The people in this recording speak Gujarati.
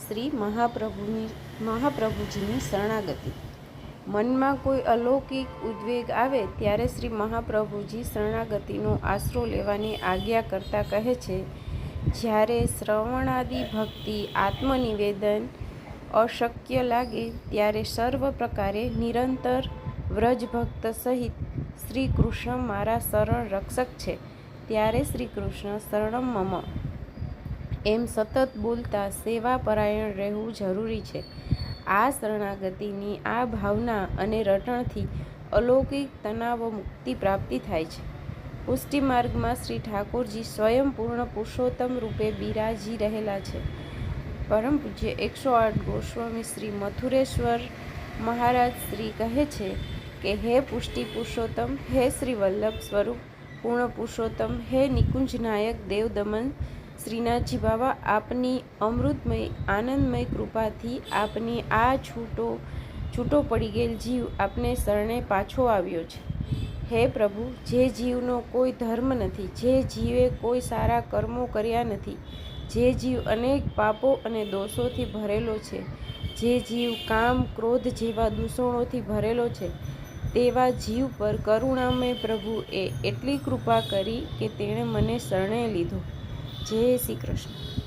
શ્રી મહાપ્રભુજીની શરણાગતિ। મનમાં કોઈ અલૌકિક ઉદ્વેગ આવે ત્યારે શ્રી મહાપ્રભુજી શરણાગતિનો આશરો લેવાની આજ્ઞા કરતા કહે છે, જ્યારે શ્રવણાદિ ભક્તિ આત્મનિવેદન અશક્ય લાગે ત્યારે સર્વ પ્રકારે નિરંતર વ્રજભક્ત સહિત શ્રી કૃષ્ણ મારા શરણ રક્ષક છે, ત્યારે શ્રી કૃષ્ણ શરણમ મમ એમ સતત બોલતા સેવાપરાયણ રહેવું જરૂરી છે। આ શરણાગતિની આ ભાવના અને રટણથી અલૌકિક તનાવ મુક્તિ પ્રાપ્તિ થાય છે। પુષ્ટિ માર્ગમાં શ્રી ઠાકોરજી સ્વયં પૂર્ણ પુરુષોત્તમ રૂપે બિરાજી રહેલા છે। પરમ પૂજ્ય 108 ગોસ્વામી શ્રી મથુરેશ્વર મહારાજ શ્રી કહે છે કે હે પુષ્ટિ પુરુષોત્તમ, હે શ્રી વલ્લભ સ્વરૂપ પૂર્ણ પુરુષોત્તમ, હે નિકુંજ નાયક દેવ દમન શ્રીનાથજી બાબા, આપની અમૃતમય આનંદમય કૃપાથી આપની આ છૂટો પડી ગયેલ જીવ આપને શરણે પાછો આવ્યો છે। હે પ્રભુ, જે જીવનો કોઈ ધર્મ નથી, જે જીવે કોઈ સારા કર્મો કર્યા નથી, જે જીવ અનેક પાપો અને દોષોથી ભરેલો છે, જે જીવ કામ ક્રોધ જેવા દૂષણોથી ભરેલો છે, તેવા જીવ પર કરુણામય પ્રભુએ એટલી કૃપા કરી કે તેણે મને શરણે લીધો। જય શ્રી કૃષ્ણ।